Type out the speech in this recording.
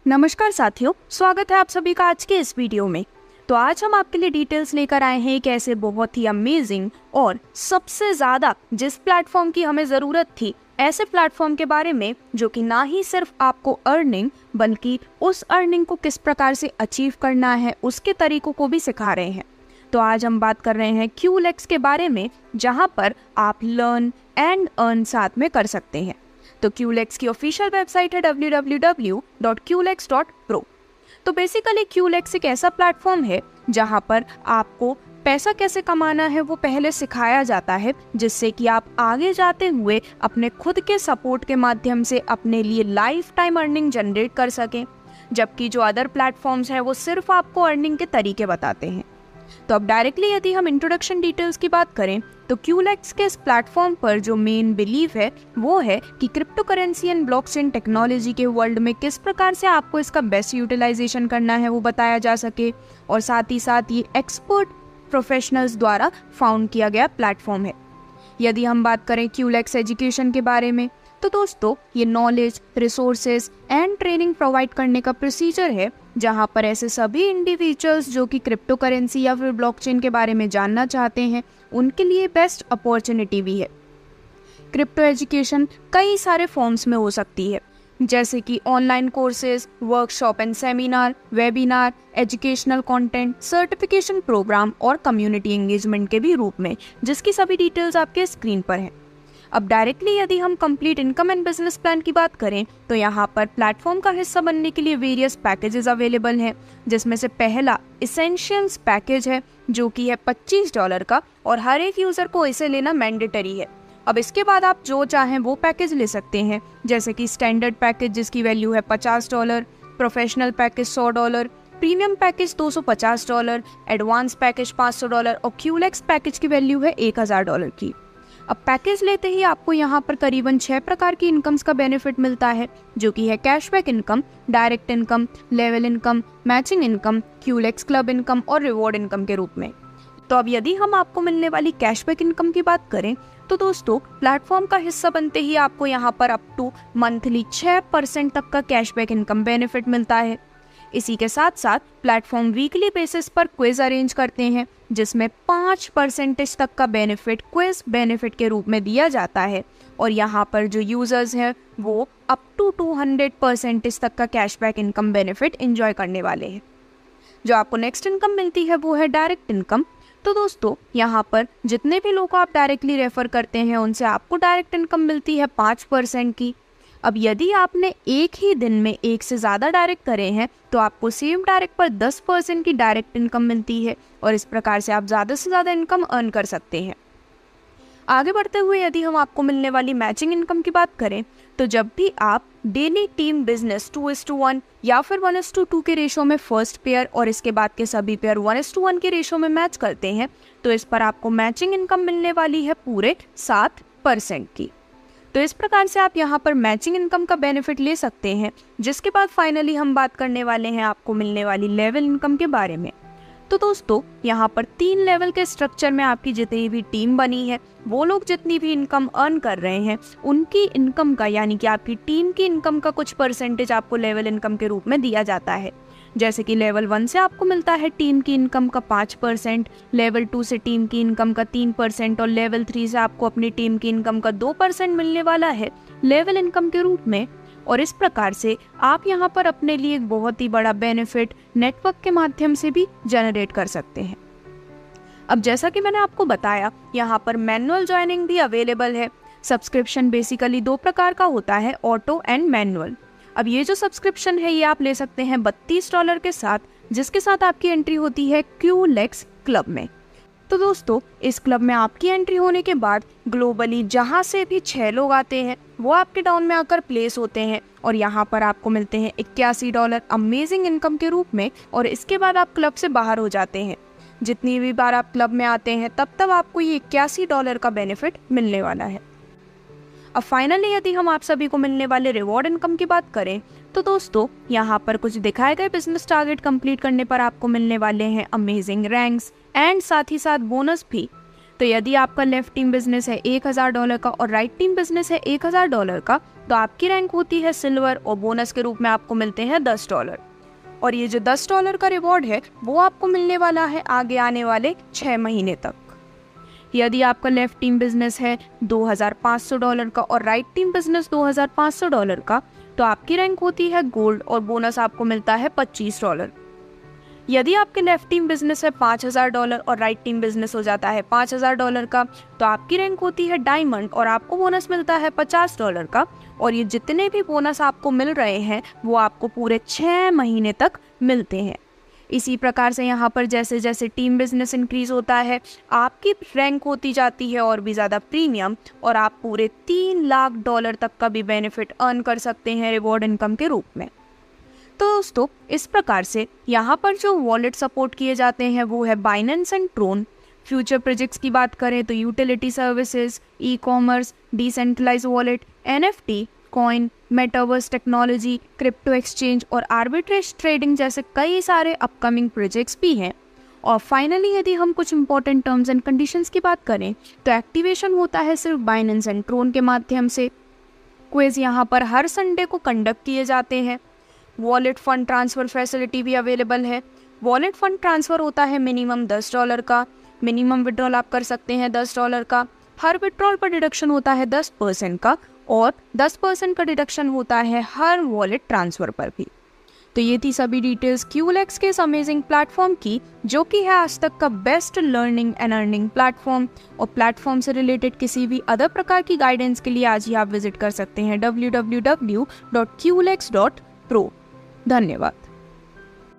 नमस्कार साथियों, स्वागत है आप सभी का आज के इस वीडियो में। तो आज हम आपके लिए डिटेल्स लेकर आए हैं एक ऐसे बहुत ही अमेजिंग और सबसे ज़्यादा जिस प्लेटफॉर्म की हमें ज़रूरत थी, ऐसे प्लेटफॉर्म के बारे में जो कि ना ही सिर्फ आपको अर्निंग बल्कि उस अर्निंग को किस प्रकार से अचीव करना है उसके तरीकों को भी सिखा रहे हैं। तो आज हम बात कर रहे हैं QLEX के बारे में, जहां पर आप लर्न एंड अर्न साथ में कर सकते हैं। तो QLEX की ऑफिशियल वेबसाइट है www.qlex.pro। तो बेसिकली QLEX एक ऐसा प्लेटफॉर्म है जहां पर आपको पैसा कैसे कमाना है वो पहले सिखाया जाता है, जिससे कि आप आगे जाते हुए अपने खुद के सपोर्ट के माध्यम से अपने लिए लाइफ टाइम अर्निंग जनरेट कर सकें, जबकि जो अदर प्लेटफॉर्म्स हैं वो सिर्फ आपको अर्निंग के तरीके बताते हैं। तो अब डायरेक्टली यदि हम इंट्रोडक्शन डिटेल्स की बात करें तो QLEX के इस प्लेटफॉर्म पर जो मेन बिलीफ है वो है कि crypto currency and blockchain technology के वर्ल्ड में किस प्रकार से आपको इसका बेस्ट यूटिलाइजेशन करना है वो बताया जा सके, और साथ ही साथ ये एक्सपर्ट प्रोफेशनल्स द्वारा फाउंड किया गया प्लेटफॉर्म है। यदि हम बात करें QLEX एजुकेशन के बारे में तो दोस्तों ये knowledge, resources and training provide करने का प्रोसीजर है, जहां पर ऐसे सभी इंडिविजुअल्स जो कि क्रिप्टो करेंसी या फिर ब्लॉकचेन के बारे में जानना चाहते हैं उनके लिए बेस्ट अपॉर्चुनिटी भी है। क्रिप्टो एजुकेशन कई सारे फॉर्म्स में हो सकती है, जैसे कि online courses, workshop and seminar, webinar, educational content, certification programme और कम्युनिटी एंगेजमेंट के भी रूप में, जिसकी सभी डिटेल्स आपके स्क्रीन पर हैं। अब डायरेक्टली यदि हम complete income and business plan की बात करें तो यहाँ पर प्लेटफॉर्म का हिस्सा बनने के लिए वेरियस पैकेजेस अवेलेबल हैं, जिसमें से पहला इसेंशियल्स पैकेज है जो कि है $25 का, और हर एक यूजर को इसे लेना मैंडेटरी है। अब इसके बाद आप जो चाहें वो पैकेज ले सकते हैं, जैसे कि स्टैंडर्ड पैकेज जिसकी वैल्यू है $50, professional package $100, premium package $250, advance package $500 और QLEX पैकेज की वैल्यू है $1000 की। अब पैकेज लेते ही आपको यहाँ पर करीबन 6 प्रकार की इनकम्स का बेनिफिट मिलता है, जो कि है cashback income, direct income, level income, matching income, QLEX club income और रिवॉर्ड इनकम के रूप में। तो अब यदि हम आपको मिलने वाली कैशबैक इनकम की बात करें तो दोस्तों प्लेटफॉर्म का हिस्सा बनते ही आपको यहाँ पर अप टू मंथली 6% तक का कैशबैक इनकम बेनिफिट मिलता है। इसी के साथ साथ प्लेटफॉर्म वीकली बेसिस पर क्विज अरेंज करते हैं, जिसमें 5% तक का बेनिफिट क्विज बेनिफिट के रूप में दिया जाता है, और यहाँ पर जो यूजर्स हैं वो अप टू 200% तक का कैशबैक इनकम बेनिफिट एंजॉय करने वाले हैं। जो आपको नेक्स्ट इनकम मिलती है वो है डायरेक्ट इनकम। तो दोस्तों यहाँ पर जितने भी लोग आप डायरेक्टली रेफर करते हैं उनसे आपको डायरेक्ट इनकम मिलती है 5% की। अब यदि आपने एक ही दिन में एक से ज़्यादा डायरेक्ट करे हैं तो आपको सेम डायरेक्ट पर 10% की डायरेक्ट इनकम मिलती है, और इस प्रकार से आप ज़्यादा से ज़्यादा इनकम अर्न कर सकते हैं। आगे बढ़ते हुए यदि हम आपको मिलने वाली मैचिंग इनकम की बात करें तो जब भी आप डेली टीम बिजनेस 2:1 या फिर 1:2 के रेशो में फर्स्ट पेयर और इसके बाद के सभी पेयर 1:1 के रेशो में मैच करते हैं तो इस पर आपको मैचिंग इनकम मिलने वाली है पूरे 7% की। तो इस प्रकार से आप यहाँ पर मैचिंग इनकम का बेनिफिट ले सकते हैं। जिसके बाद फाइनली हम बात करने वाले हैं आपको मिलने वाली लेवल इनकम के बारे में। तो दोस्तों यहाँ पर 3 लेवल के स्ट्रक्चर में आपकी जितनी भी टीम बनी है वो लोग जितनी भी इनकम अर्न कर रहे हैं उनकी इनकम का, यानी कि आपकी टीम की इनकम का कुछ परसेंटेज आपको लेवल इनकम के रूप में दिया जाता है। जैसे कि लेवल 1 से आपको मिलता है टीम की इनकम का 5%, लेवल 2 से टीम की इनकम का 3% और लेवल 3 से आपको अपनी टीम की इनकम का 2% मिलने वाला है लेवल इनकम के रूप में। और इस प्रकार से आप यहाँ पर अपने लिए एक बहुत ही बड़ा बेनिफिट नेटवर्क के माध्यम से भी जनरेट कर सकते हैं। अब जैसा कि मैंने आपको बताया यहाँ पर मैनुअल ज्वाइनिंग भी अवेलेबल है। सब्सक्रिप्शन बेसिकली 2 प्रकार का होता है, ऑटो एंड मैनुअल। अब ये जो सब्सक्रिप्शन है ये आप ले सकते हैं $32 के साथ, जिसके साथ आपकी एंट्री होती है QLEX क्लब में। तो दोस्तों इस क्लब में आपकी एंट्री होने के बाद ग्लोबली जहाँ से भी 6 लोग आते हैं वो आपके डाउन में आकर प्लेस होते हैं, और यहाँ पर आपको मिलते हैं $81 अमेजिंग इनकम के रूप में, और इसके बाद आप क्लब से बाहर हो जाते हैं। जितनी भी बार आप क्लब में आते हैं तब आपको ये $81 का बेनिफिट मिलने वाला है। अब फाइनली यदि हम आप सभी को मिलने वाले रिवॉर्ड इनकम की बात करें तो दोस्तों यहाँ पर कुछ दिखाए गए बिजनेस टारगेट कंप्लीट करने पर आपको मिलने वाले हैं अमेजिंग रैंक्स एंड साथ ही साथ बोनस भी। तो यदि आपका लेफ्ट टीम बिजनेस है $1000 का और राइट टीम बिजनेस है $1000 का, तो आपकी रैंक होती है सिल्वर और बोनस के रूप में आपको मिलते हैं $10। और ये जो $10 का रिवॉर्ड है वो आपको मिलने वाला है आगे आने वाले 6 महीने तक। यदि आपका लेफ्ट टीम बिजनेस है $2500 का और राइट टीम बिजनेस $2500 का, तो आपकी रैंक होती है गोल्ड और बोनस आपको मिलता है $25। यदि आपके लेफ्ट टीम बिजनेस है $5000 और राइट टीम बिजनेस हो जाता है $5000 का, तो आपकी रैंक होती है डायमंड और आपको बोनस मिलता है $50 का। और ये जितने भी बोनस आपको मिल रहे हैं वो आपको पूरे 6 महीने तक मिलते हैं। इसी प्रकार से यहाँ पर जैसे जैसे टीम बिजनेस इंक्रीज होता है आपकी रैंक होती जाती है और भी ज़्यादा प्रीमियम, और आप पूरे $3 लाख तक का भी बेनिफिट अर्न कर सकते हैं रिवॉर्ड इनकम के रूप में। तो दोस्तों, इस प्रकार से यहाँ पर जो वॉलेट सपोर्ट किए जाते हैं वो है Binance and Tron. Future projects की बात करें तो utility services, e commerce, decentralise wallet, NFT, coin, metaverse technology, crypto exchange और आर्बिट्रेज ट्रेडिंग जैसे कई सारे अपकमिंग प्रोजेक्ट्स भी हैं। और फाइनली यदि हम कुछ इंपॉर्टेंट टर्म्स एंड कंडीशंस की बात करें तो एक्टिवेशन होता है सिर्फ बाइनेंस एंड ट्रोन के माध्यम से। क्विज यहाँ पर हर संडे को कंडक्ट किए जाते हैं। वॉलेट फंड ट्रांसफ़र फैसिलिटी भी अवेलेबल है। वॉलेट फंड ट्रांसफ़र होता है मिनिमम $10 का। मिनिमम विड्रॉल आप कर सकते हैं $10 का। हर विड्रॉल पर डिडक्शन होता है 10% का और 10% का डिडक्शन होता है हर वॉलेट ट्रांसफ़र पर भी। तो ये थी सभी डिटेल्स QLX के इस अमेजिंग प्लेटफॉर्म की, जो कि है आज तक का best learning and earning platform. और प्लेटफॉर्म से रिलेटेड किसी भी अदर प्रकार की गाइडेंस के लिए आज ही आप विजिट कर सकते हैं www.qlex.pro। धन्यवाद।